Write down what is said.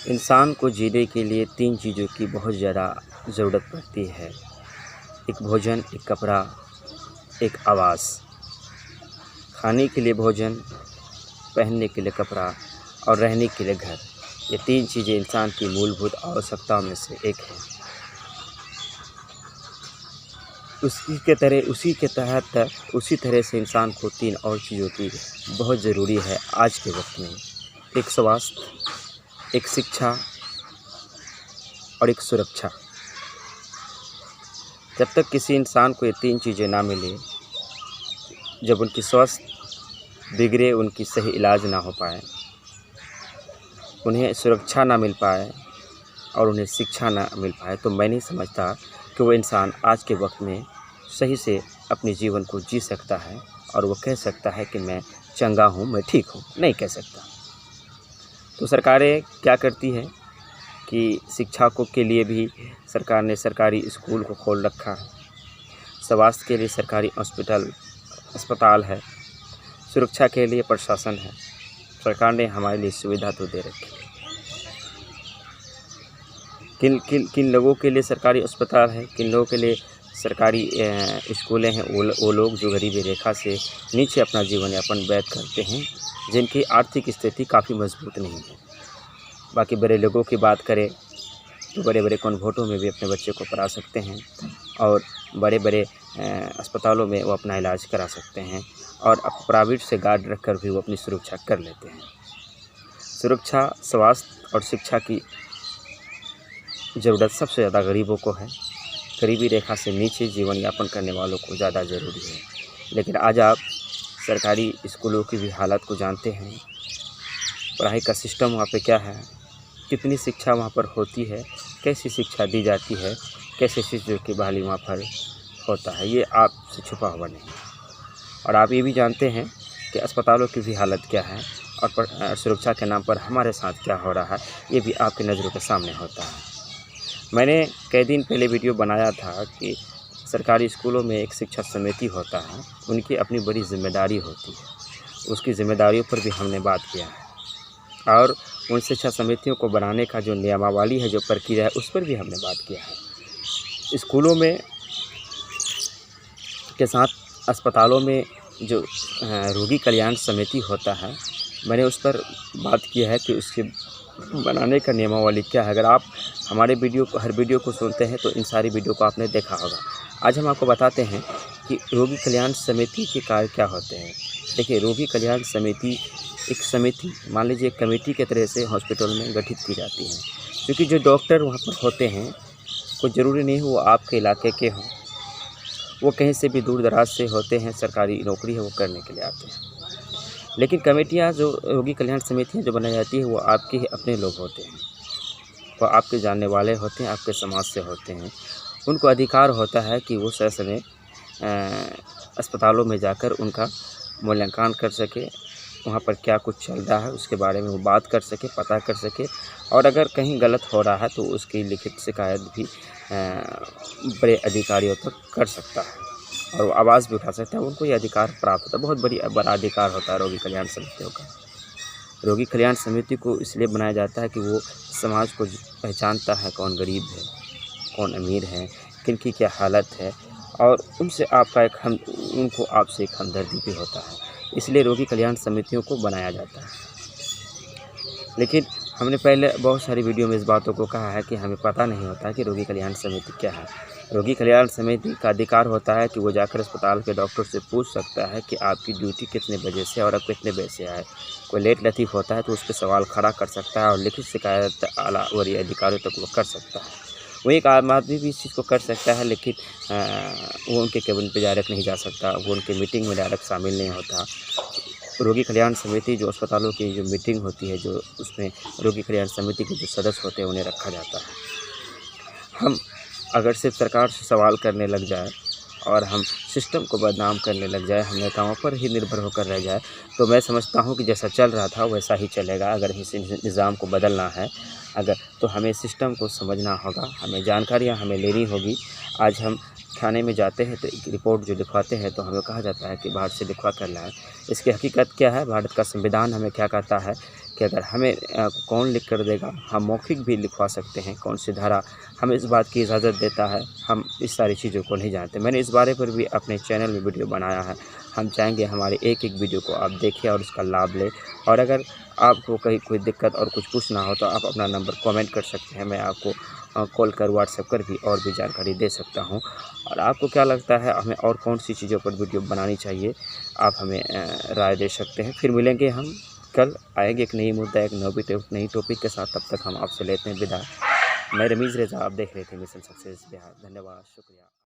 इंसान को जीने के लिए 3 चीज़ों की बहुत ज़्यादा ज़रूरत पड़ती है। एक भोजन, एक कपड़ा, एक आवास। खाने के लिए भोजन, पहनने के लिए कपड़ा और रहने के लिए घर। ये 3 चीज़ें इंसान की मूलभूत आवश्यकताओं में से एक है। उसी तरह से इंसान को 3 और चीज़ों की बहुत ज़रूरी है आज के वक्त में। एक स्वास्थ्य, एक शिक्षा और एक सुरक्षा। जब तक किसी इंसान को ये 3 चीज़ें ना मिले, जब उनकी स्वास्थ्य बिगड़े, उनकी सही इलाज ना हो पाए, उन्हें सुरक्षा ना मिल पाए और उन्हें शिक्षा ना मिल पाए, तो मैं नहीं समझता कि वो इंसान आज के वक्त में सही से अपने जीवन को जी सकता है और वो कह सकता है कि मैं चंगा हूँ, मैं ठीक हूँ। नहीं कह सकता। तो सरकारें क्या करती है कि शिक्षा को के लिए भी सरकार ने सरकारी स्कूल को खोल रखा है। स्वास्थ्य के लिए सरकारी अस्पताल है। सुरक्षा के लिए प्रशासन है। सरकार ने हमारे लिए सुविधा तो दे रखी है। किन लोगों के लिए सरकारी अस्पताल है, किन लोगों के लिए सरकारी स्कूलें हैं, वो लोग जो गरीबी रेखा से नीचे अपना जीवन यापन व्यतीत करते हैं, जिनकी आर्थिक स्थिति काफ़ी मजबूत नहीं है। बाकी बड़े लोगों की बात करें तो बड़े बड़े कॉन्वेंटों में भी अपने बच्चे को पढ़ा सकते हैं और बड़े बड़े अस्पतालों में वो अपना इलाज करा सकते हैं और अब प्राइवेट से गार्ड रखकर भी वो अपनी सुरक्षा कर लेते हैं। सुरक्षा, स्वास्थ्य और शिक्षा की ज़रूरत सबसे ज़्यादा गरीबों को है। गरीबी रेखा से नीचे जीवन यापन करने वालों को ज़्यादा ज़रूरी है। लेकिन आज आप सरकारी स्कूलों की भी हालत को जानते हैं। पढ़ाई का सिस्टम वहाँ पे क्या है, कितनी शिक्षा वहाँ पर होती है, कैसी शिक्षा दी जाती है, कैसे शिक्षकों की बहाली वहाँ पर होता है, ये आपसे छुपा हुआ नहीं। और आप ये भी जानते हैं कि अस्पतालों की भी हालत क्या है और सुरक्षा के नाम पर हमारे साथ क्या हो रहा है, ये भी आपकी नज़रों के सामने होता है। मैंने कई दिन पहले वीडियो बनाया था कि सरकारी स्कूलों में एक शिक्षा समिति होता है, उनकी अपनी बड़ी जिम्मेदारी होती है। उसकी जिम्मेदारियों पर भी हमने बात किया है और उन शिक्षा समितियों को बनाने का जो नियमावली है, जो प्रक्रिया है, उस पर भी हमने बात किया है। स्कूलों में के साथ अस्पतालों में जो रोगी कल्याण समिति होता है, मैंने उस पर बात की है कि उसके बनाने का नियमावली क्या है। अगर आप हमारे हर वीडियो को सुनते हैं तो इन सारी वीडियो को आपने देखा होगा। आज हम आपको बताते हैं कि रोगी कल्याण समिति के कार्य क्या होते हैं। देखिए, रोगी कल्याण समिति एक समिति, मान लीजिए एक कमेटी के तरह से हॉस्पिटल में गठित की जाती है, क्योंकि जो डॉक्टर वहाँ पर होते हैं कोई ज़रूरी नहीं वो आपके इलाके के हों, वो कहीं से भी दूर दराज से होते हैं, सरकारी नौकरी है वो करने के लिए आते हैं। लेकिन कमेटियाँ, जो रोगी कल्याण समितियाँ जो बनाई जाती है, वो आपके ही अपने लोग होते हैं, वो आपके जानने वाले होते हैं, आपके समाज से होते हैं। उनको अधिकार होता है कि वो समय अस्पतालों में जाकर उनका मूल्यांकन कर सके, वहाँ पर क्या कुछ चल रहा है उसके बारे में वो बात कर सके, पता कर सके, और अगर कहीं गलत हो रहा है तो उसकी लिखित शिकायत भी बड़े अधिकारियों तक कर सकता है और वो आवाज़ भी उठा सकता है। उनको ये अधिकार प्राप्त होता है। बहुत बड़ा अधिकार होता है रोगी कल्याण समितियों का। रोगी कल्याण समिति को इसलिए बनाया जाता है कि वो समाज को पहचानता है, कौन गरीब है, कौन अमीर है, किनकी क्या हालत है, और उनसे उनको आपसे एक हमदर्दी भी होता है। इसलिए रोगी कल्याण समितियों को बनाया जाता है। लेकिन हमने पहले बहुत सारी वीडियो में इस बातों को कहा है कि हमें पता नहीं होता कि रोगी कल्याण समिति क्या है। रोगी कल्याण समिति का अधिकार होता है कि वो जाकर अस्पताल के डॉक्टर से पूछ सकता है कि आपकी ड्यूटी कितने बजे से और अब कितने बजे से आए। कोई लेट लतीफ़ होता है तो उस पर सवाल खड़ा कर सकता है और लिखित शिकायत आला वरीय अधिकारियों तक वो कर सकता है। वो एक आम आदमी भी इस चीज़ को कर सकता है, लेकिन वो उनके केबिन पे डायरेक्ट नहीं जा सकता, वो उनके मीटिंग में डायरेक्ट शामिल नहीं होता। रोगी कल्याण समिति जो अस्पतालों की जो मीटिंग होती है, जो उसमें रोगी कल्याण समिति के जो सदस्य होते हैं उन्हें रखा जाता है। हम अगर सिर्फ सरकार से सवाल करने लग जाए और हम सिस्टम को बदनाम करने लग जाए, हम नेताओं पर ही निर्भर होकर रह जाए, तो मैं समझता हूँ कि जैसा चल रहा था वैसा ही चलेगा। अगर इस निज़ाम को बदलना है तो हमें सिस्टम को समझना होगा, हमें जानकारियाँ हमें लेनी होगी। आज हम थाने में जाते हैं तो एक रिपोर्ट जो लिखवाते हैं तो हमें कहा जाता है कि भारत से लिखवा कर लाएं। इसकी हकीकत क्या है, भारत का संविधान हमें क्या कहता है कि अगर हमें कौन लिख कर देगा, हम मौखिक भी लिखवा सकते हैं, कौन सी धारा हमें इस बात की इजाज़त देता है, हम इस सारी चीज़ों को नहीं जानते। मैंने इस बारे पर भी अपने चैनल में वीडियो बनाया है। हम चाहेंगे हमारे एक एक वीडियो को आप देखें और उसका लाभ लें। और अगर आपको कहीं कोई दिक्कत और कुछ पूछना हो तो आप अपना नंबर कमेंट कर सकते हैं, मैं आपको कॉल कर व्हाट्सएप कर भी और भी जानकारी दे सकता हूं। और आपको क्या लगता है हमें और कौन सी चीज़ों पर वीडियो बनानी चाहिए, आप हमें राय दे सकते हैं। फिर मिलेंगे हम कल, आएंगे एक नई मुद्दा, एक नई टॉपिक के साथ। तब तक हम आपसे लेते हैं विदा। मैं रमीज़ रेज़ा, आप देख रहे थे मिशन सक्सेस बिहार। धन्यवाद, शुक्रिया।